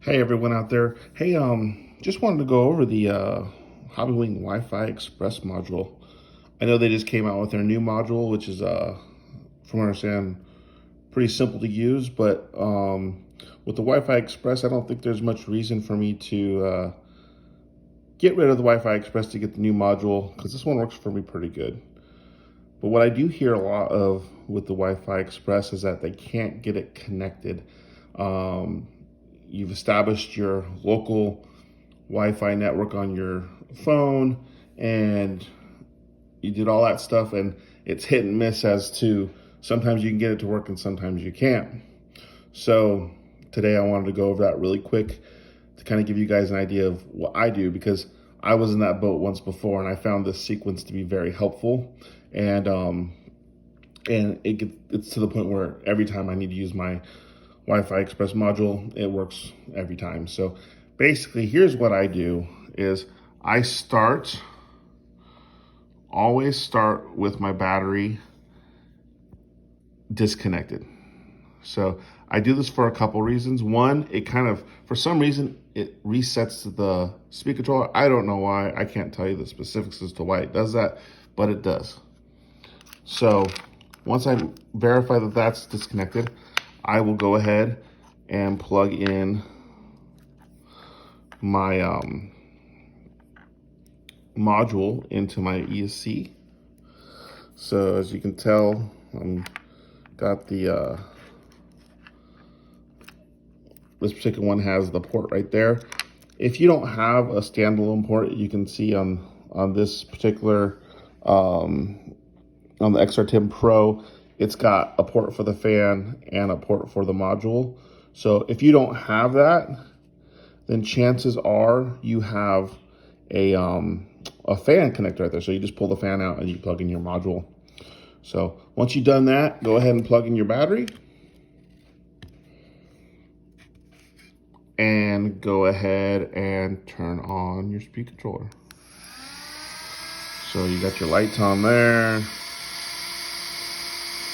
Hey everyone out there. Hey, just wanted to go over the Hobbywing Wi-Fi Express module. I know they just came out with their new module, which is, from what I understand, pretty simple to use. But with the Wi-Fi Express, I don't think there's much reason for me to get rid of the Wi-Fi Express to get the new module, because this one works for me pretty good. But what I do hear a lot of with the Wi-Fi Express is that they can't get it connected. You've established your local Wi-Fi network on your phone and you did all that stuff, and it's hit and miss as to sometimes you can get it to work and sometimes you can't. So today I wanted to go over that really quick to kind of give you guys an idea of what I do, because I was in that boat once before and I found this sequence to be very helpful. And it's to the point where every time I need to use my Wi-Fi Express module, it works every time. So basically, here's what I do is I always start with my battery disconnected. So I do this for a couple reasons. One, it kind of, for some reason, it resets the speed controller. I don't know why. I can't tell you the specifics as to why it does that, but it does. So once I verify that that's disconnected, I will go ahead and plug in my module into my ESC. So as you can tell, got the this particular one has the port right there. If you don't have a standalone port, you can see on this particular on the XR10 Pro, it's got a port for the fan and a port for the module. So if you don't have that, then chances are you have a fan connector right there. So you just pull the fan out and you plug in your module. So once you've done that, go ahead and plug in your battery. And go ahead and turn on your speed controller. So you got your lights on there.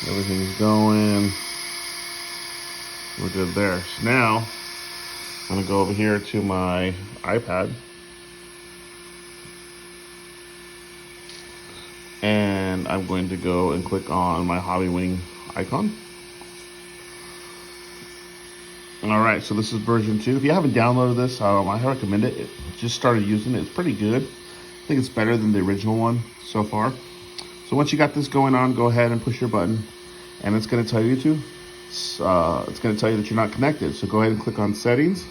Everything's going. We're good there. So now I'm gonna go over here to my iPad and I'm going to go and click on my Hobbywing icon. All right, so this is version 2. If you haven't downloaded this, I recommend it. Just started using it. It's pretty good. I think it's better than the original one so far. So once you got this going on, go ahead and push your button, and it's going to tell you it's going to tell you that you're not connected. So go ahead and click on settings.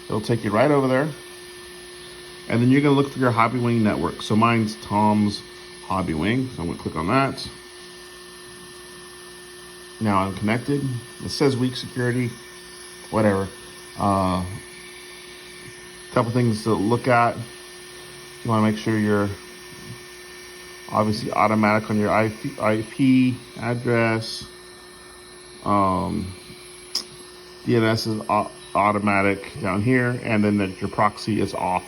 It'll take you right over there, and then you're going to look for your Hobbywing network. So mine's Tom's Hobbywing, so I'm going to click on that. Now I'm connected. It says weak security, whatever. Couple things to look at. You want to make sure you're obviously automatic on your IP address. DNS is automatic down here, and then that your proxy is off.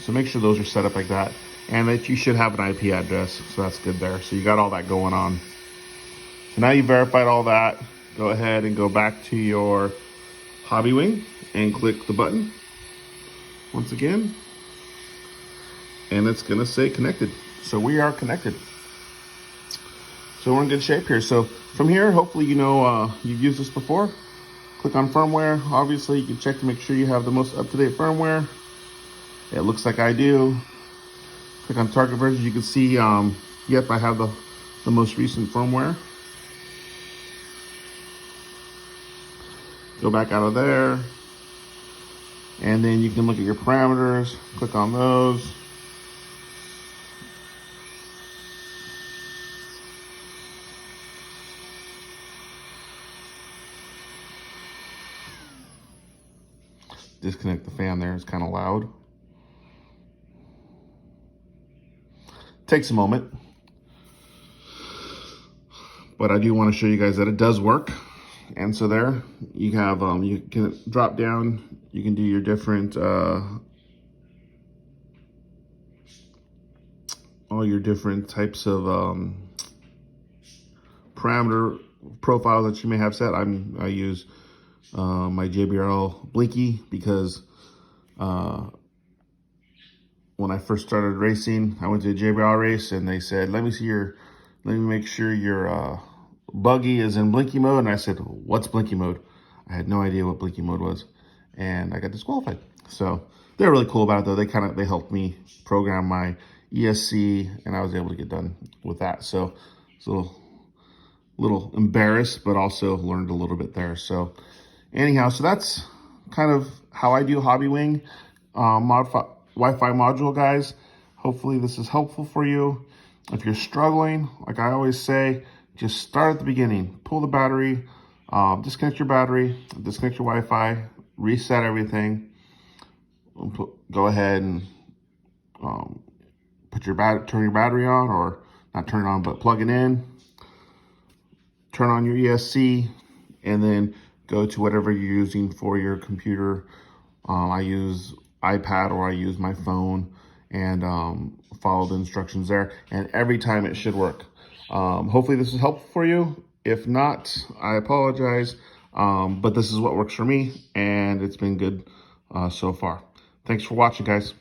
So make sure those are set up like that, and that you should have an IP address. So that's good there. So you got all that going on. So now you verified all that. Go ahead and go back to your Hobbywing and click the button once again, and it's gonna say connected. So we are connected. So we're in good shape here. So from here, hopefully you know you've used this before. Click on firmware. Obviously you can check to make sure you have the most up-to-date firmware. It looks like I do. Click on target version. You can see, yep, I have the most recent firmware. Go back out of there, and then you can look at your parameters, click on those. Disconnect the fan there, it's kind of loud. Takes a moment, but I do want to show you guys that it does work. And so there you have, you can drop down, you can do your different, all your different types of parameter profiles that you may have set. I use my JBL Blinky, because when I first started racing, I went to a JBL race and they said, let me make sure your buggy is in blinky mode. And I said, what's blinky mode? I had no idea what blinky mode was, and I got disqualified. So they're really cool about it though. They helped me program my ESC, and I was able to get done with that. So it's a little embarrassed, but also learned a little bit there. So anyhow, so that's kind of how I do Hobbywing Wi-Fi module, guys. Hopefully this is helpful for you. If you're struggling, like I always say, just start at the beginning. Pull the battery, disconnect your battery, disconnect your Wi-Fi, reset everything. Go ahead and turn your battery on, or not turn it on, but plug it in. Turn on your ESC, and then go to whatever you're using for your computer. I use iPad or I use my phone, and follow the instructions there. And every time it should work. Hopefully this is helpful for you. If not, I apologize. But this is what works for me, and it's been good so far. Thanks for watching, guys.